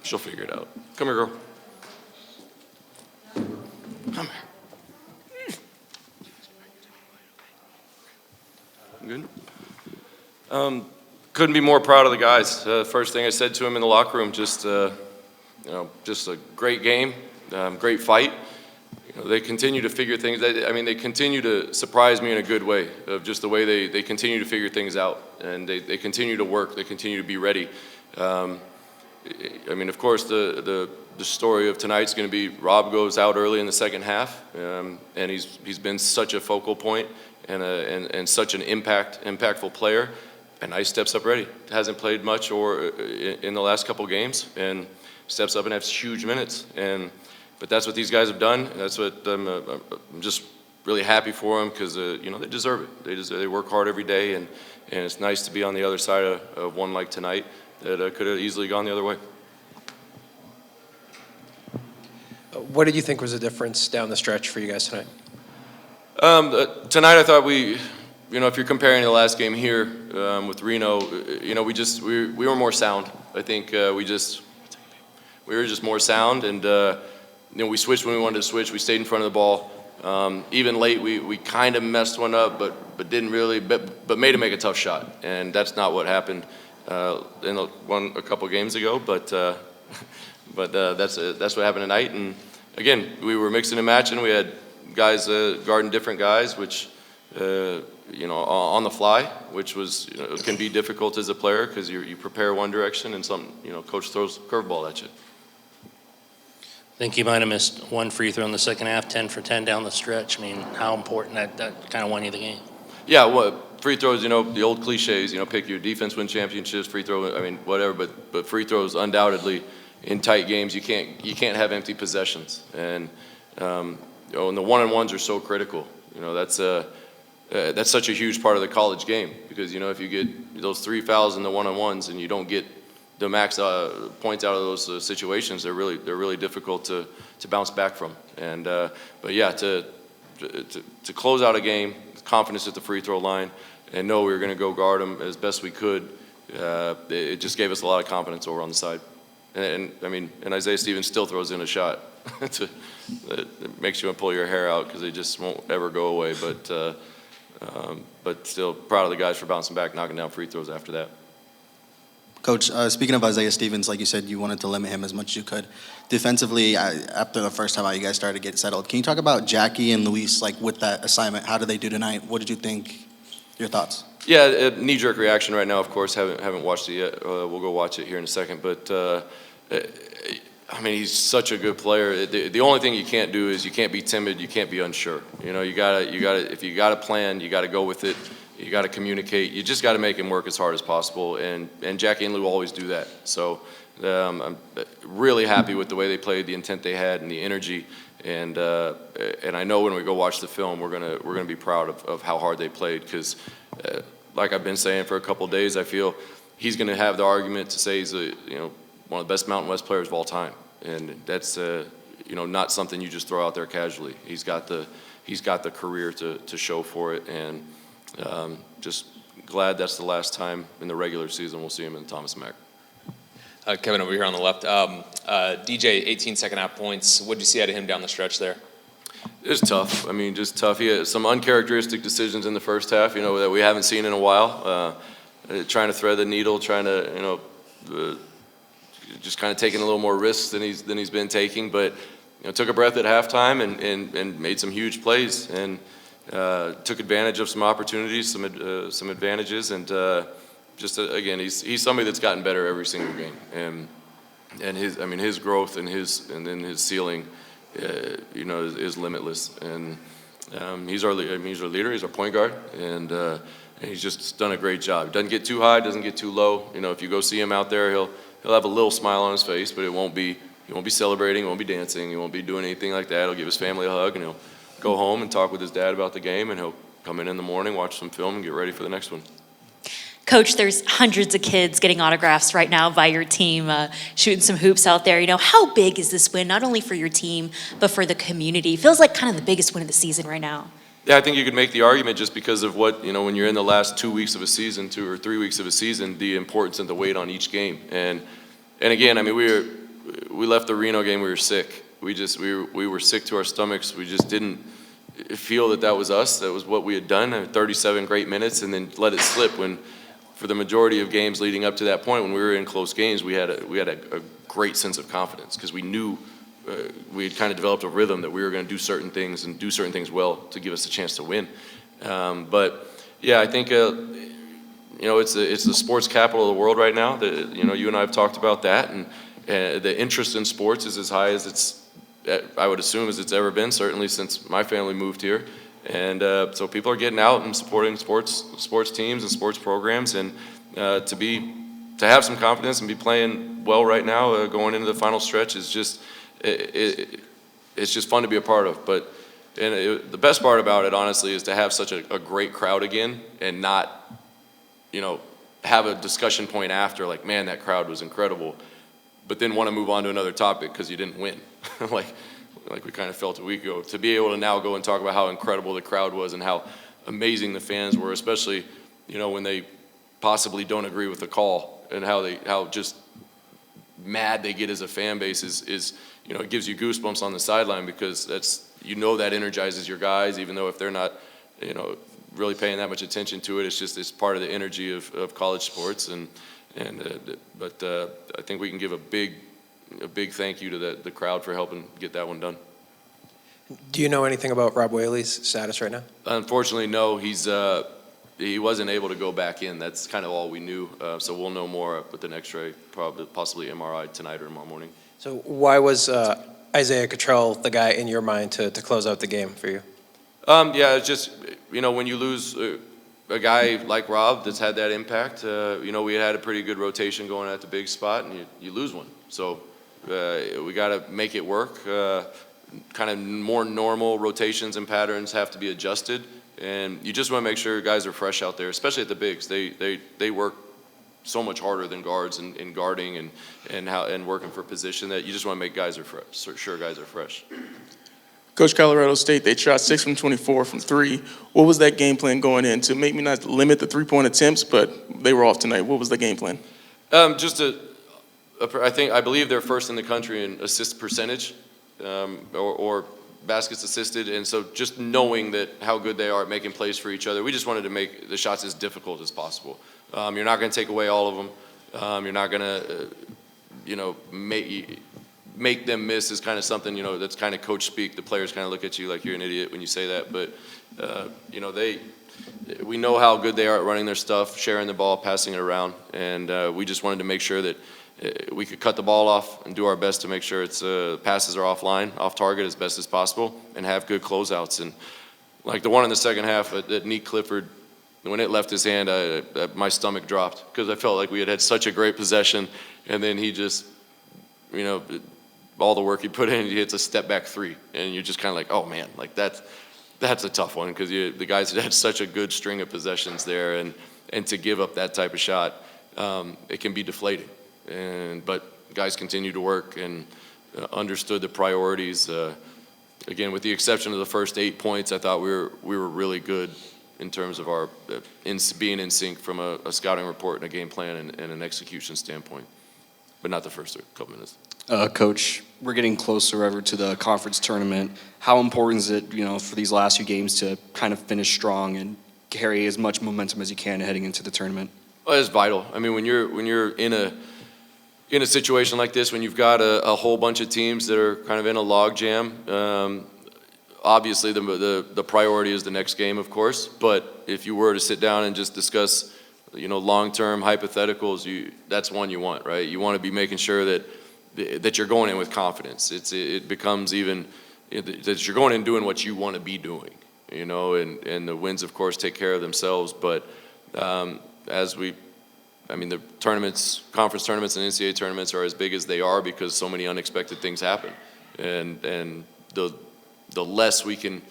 She'll figure it out. Come here, girl. Come here. Good. Couldn't be more proud of the guys. First thing I said to him in the locker room, just a great game, great fight. They continue to figure things. They continue to surprise me in a good way, of just the way they continue to figure things out, and they continue to work. They continue to be ready. Of course, the story of tonight's going to be Rob goes out early in the second half, and he's been such a focal point and such an impactful player. And he steps up ready. Hasn't played much or in the last couple games, and steps up and has huge minutes. But that's what these guys have done. That's what I'm just really happy for them, because they deserve it. They work hard every day, and it's nice to be on the other side of one like tonight that could have easily gone the other way. What did you think was the difference down the stretch for you guys tonight? Tonight I thought if you're comparing the last game here with Reno, we were more sound. I think we were just more sound, and we switched when we wanted to switch. We stayed in front of the ball. Even late, we kind of messed one up, but didn't really, but made him make a tough shot, and that's not what happened in a couple games ago. But that's what happened tonight. And again, we were mixing and matching. We had guys guarding different guys, which. On the fly, which was can be difficult as a player, because you prepare one direction and coach throws a curveball at you. I think you might have missed one free throw in the second half, 10 for 10 down the stretch. How important that kind of won you the game? Yeah, well, free throws, the old cliches, pick your defense, win championships, free throw, whatever, but free throws undoubtedly in tight games, you can't have empty possessions, and and the one-on-ones are so critical. That's such a huge part of the college game, because if you get those 3 fouls in the one-on-ones and you don't get the max points out of those situations, they're really difficult to bounce back from. And but yeah, to close out a game, confidence at the free throw line, and know we were going to go guard them as best we could, it just gave us a lot of confidence over on the side. And Isaiah Stevens still throws in a shot that makes you want to pull your hair out, because they just won't ever go away. But still proud of the guys for bouncing back, knocking down free throws after that. Coach, speaking of Isaiah Stevens, like you said, you wanted to limit him as much as you could. Defensively, after the first time out, you guys started to get settled. Can you talk about Jackie and Luis, with that assignment? How did they do tonight? What did you think? Your thoughts? Yeah, knee-jerk reaction right now, of course. Haven't watched it yet. We'll go watch it here in a second. But, he's such a good player. The only thing you can't do is you can't be timid. You can't be unsure. You gotta. If you got a plan, you got to go with it. You got to communicate. You just got to make him work as hard as possible. And Jackie and Lou always do that. So I'm really happy with the way they played, the intent they had, and the energy. And I know when we go watch the film, we're gonna be proud of how hard they played, because like I've been saying for a couple of days, I feel he's gonna have the argument to say he's one of the best Mountain West players of all time, and that's not something you just throw out there casually. He's got the career to show for it, and just glad that's the last time in the regular season we'll see him in Thomas Mack. Kevin over here on the left. DJ, 18 second half points. What did you see out of him down the stretch there? It's tough. Just tough. He had some uncharacteristic decisions in the first half, that we haven't seen in a while. Trying to thread the needle, trying to, just kind of taking a little more risks than he's been taking. But, took a breath at halftime and made some huge plays, and took advantage of some opportunities, some advantages, and again, he's somebody that's gotten better every single game, and his growth and then his ceiling, is limitless, and he's our leader, he's our point guard, and he's just done a great job. He doesn't get too high, doesn't get too low. If you go see him out there, he'll have a little smile on his face, but he won't be celebrating, he won't be dancing, he won't be doing anything like that. He'll give his family a hug, and he'll go home and talk with his dad about the game, and he'll come in the morning, watch some film, and get ready for the next one. Coach, there's hundreds of kids getting autographs right now by your team, shooting some hoops out there. How big is this win, not only for your team, but for the community? It feels like kind of the biggest win of the season right now. Yeah, I think you could make the argument just because of what, when you're in the last 2 weeks of a season, 2 or 3 weeks of a season, the importance and the weight on each game. And again, we left the Reno game, we were sick. We were sick to our stomachs. We just didn't feel that was us. That was what we had done. 37 great minutes, and then let it slip. When for the majority of games leading up to that point, when we were in close games, we had a great sense of confidence because we knew we had kind of developed a rhythm that we were going to do certain things and do certain things well to give us a chance to win. But yeah, I think it's the sports capital of the world right now. You and I have talked about that, and the interest in sports is as high as I would assume as it's ever been, certainly since my family moved here. And so people are getting out and supporting sports teams and sports programs, and to have some confidence and be playing well right now going into the final stretch is just it's just fun to be a part of. But the best part about it, honestly, is to have such a great crowd again and not have a discussion point after like, man, that crowd was incredible, but then want to move on to another topic because you didn't win. like we kind of felt a week ago. To be able to now go and talk about how incredible the crowd was and how amazing the fans were, especially when they possibly don't agree with the call, and how just mad they get as a fan base is it gives you goosebumps on the sideline, because that energizes your guys, even though if they're not really paying that much attention to it. It's part of the energy of college sports, but I think we can give a big thank you to the crowd for helping get that one done. Do you know anything about Rob Whaley's status right now? Unfortunately, no. He wasn't able to go back in. That's kind of all we knew. So we'll know more with an X-ray, possibly MRI tonight or tomorrow morning. So why was Isaiah Cottrell the guy in your mind to close out the game for you? Yeah, it's just when you lose a guy like Rob that's had that impact. We had a pretty good rotation going at the big spot, and you lose one. So we got to make it work. Kind of more normal rotations and patterns have to be adjusted, and you just want to make sure guys are fresh out there, especially at the bigs. They work so much harder than guards in guarding and working for position, that you just want to make guys are fresh. Sure, guys are fresh. Coach, Colorado State, they shot 6 from 24 from 3. What was that game plan going in to maybe not limit the three-point attempts, but they were off tonight? What was the game plan? I believe they're first in the country in assist percentage, or baskets assisted, and so just knowing that how good they are at making plays for each other, we just wanted to make the shots as difficult as possible. You're not going to take away all of them. You're not going to, make them miss is kind of something, that's kind of coach speak. The players kind of look at you like you're an idiot when you say that, but we know how good they are at running their stuff, sharing the ball, passing it around, and we just wanted to make sure that we could cut the ball off and do our best to make sure its passes are offline, off target as best as possible, and have good closeouts. And like the one in the second half that Nick Clifford, when it left his hand, my stomach dropped, because I felt like we had such a great possession, and then he just, all the work he put in, he hits a step back three, and you're just kind of like, oh man, like that's a tough one, because the guys had such a good string of possessions there, and to give up that type of shot, it can be deflating. But guys continued to work and understood the priorities. Again, with the exception of the first 8 points, I thought we were really good in terms of our being in sync from a scouting report and a game plan and an execution standpoint, but not the first couple minutes. Coach, we're getting closer ever to the conference tournament. How important is it, for these last few games to kind of finish strong and carry as much momentum as you can heading into the tournament? Well, it's vital. I mean, when you're in a situation like this, when you've got a whole bunch of teams that are kind of in a log jam, obviously the priority is the next game, of course. But if you were to sit down and just discuss, long-term hypotheticals, that's one you want, right? You want to be making sure that you're going in with confidence. It becomes even that you're going in doing what you want to be doing, and the wins, of course, take care of themselves. But the tournaments, conference tournaments and NCAA tournaments are as big as they are because so many unexpected things happen. And the less we can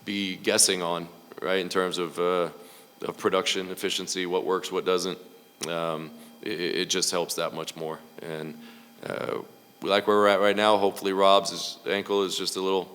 be guessing on, right, in terms of production, efficiency, what works, what doesn't, it just helps that much more. And we like where we're at right now. Hopefully Rob's ankle is just a little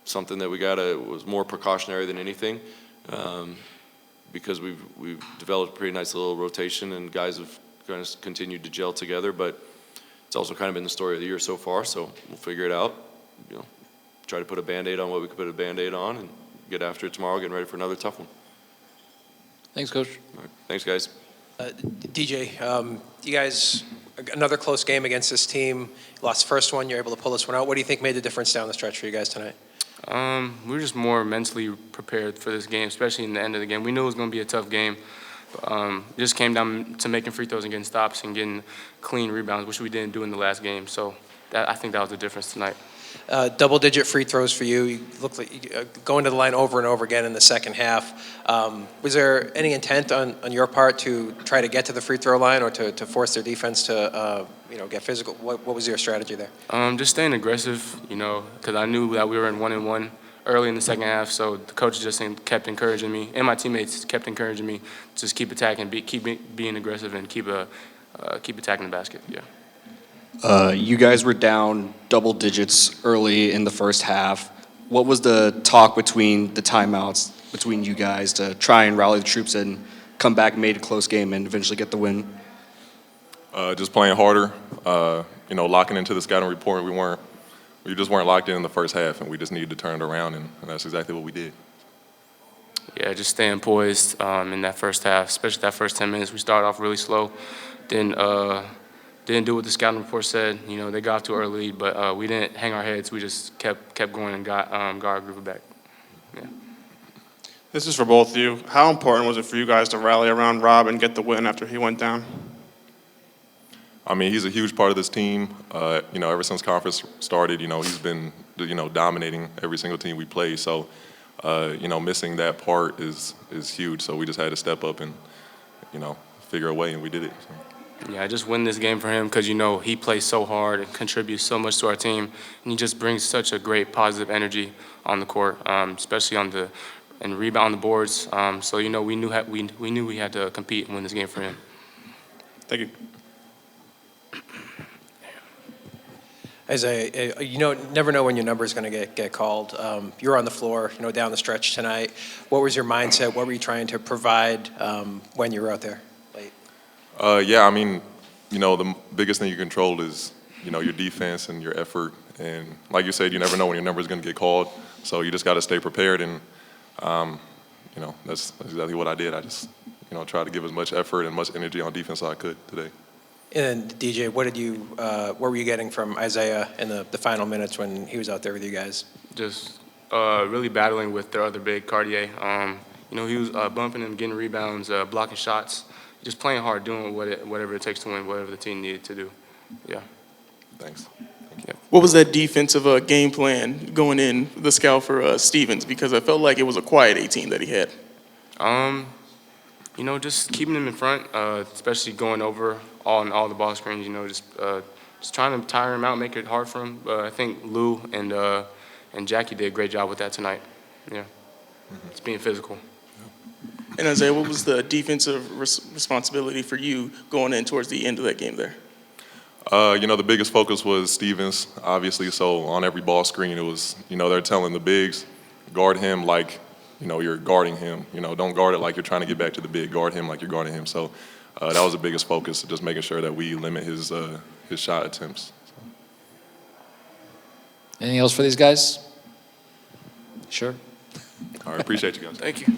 something that was more precautionary than anything. Because we've developed a pretty nice little rotation, and guys have kind of continued to gel together. But it's also kind of been the story of the year so far, so we'll figure it out. Try to put a Band-Aid on what we could put a Band-Aid on and get after it tomorrow, getting ready for another tough one. Thanks, Coach. All right. Thanks, guys. DJ, you guys, another close game against this team. You lost the first one, you're able to pull this one out. What do you think made the difference down the stretch for you guys tonight? We were just more mentally prepared for this game, especially in the end of the game. We knew it was going to be a tough game. It just came down to making free throws and getting stops and getting clean rebounds, which we didn't do in the last game. So I think that was the difference tonight. Double-digit free throws for you. You look like going to the line over and over again in the second half. Was there any intent on your part to try to get to the free throw line or to force their defense to get physical? What was your strategy there? Just staying aggressive, because I knew that we were in 1-1 early in the second half. So the coach just kept encouraging me, and my teammates kept encouraging me to just keep attacking, keep being aggressive, and keep attacking the basket. Yeah. You guys were down double digits early in the first half. What was the talk between the timeouts between you guys to try and rally the troops and come back and made a close game and eventually get the win? Just playing harder, locking into the scouting report. We just weren't locked in the first half, and we just needed to turn it around, and that's exactly what we did. Yeah, just staying poised in that first half, especially that first 10 minutes. We started off really slow, didn't do what the scouting report said. They got off to an early lead, but we didn't hang our heads. We just kept going and got our group back. Yeah. This is for both of you. How important was it for you guys to rally around Rob and get the win after he went down? I mean, he's a huge part of this team. Ever since conference started, he's been, dominating every single team we play. So, missing that part is huge. So we just had to step up and, figure a way, and we did it. So. Yeah, I just win this game for him because, he plays so hard and contributes so much to our team. And he just brings such a great positive energy on the court, especially and rebound on the boards. So, we knew we had to compete and win this game for him. Thank you. Isaiah, never know when your number is going to get called. You were on the floor, down the stretch tonight. What was your mindset? What were you trying to provide when you were out there late? The biggest thing you control is, your defense and your effort. And like you said, you never know when your number is going to get called. So you just got to stay prepared. And, that's exactly what I did. I just, tried to give as much effort and much energy on defense as I could today. And DJ, what were you getting from Isaiah in the final minutes when he was out there with you guys? Just really battling with their other big, Cartier. He was bumping him, getting rebounds, blocking shots, just playing hard, doing whatever it takes to win, whatever the team needed to do. Yeah. Thanks. What was that defensive game plan going in the scout for Stevens? Because I felt like it was a quiet 18 that he had. Just keeping him in front, especially going over on all the ball screens. Just trying to tire him out, make it hard for him. I think Lou and Jackie did a great job with that tonight. Yeah, It's being physical. And Isaiah, what was the defensive responsibility for you going in towards the end of that game there? The biggest focus was Stevens, obviously. So on every ball screen, it was, they're telling the bigs, guard him like, you're guarding him. Don't guard it like you're trying to get back to the big. Guard him like you're guarding him. So that was the biggest focus, just making sure that we limit his shot attempts. Anything else for these guys? Sure. All right, appreciate you guys. Thank you.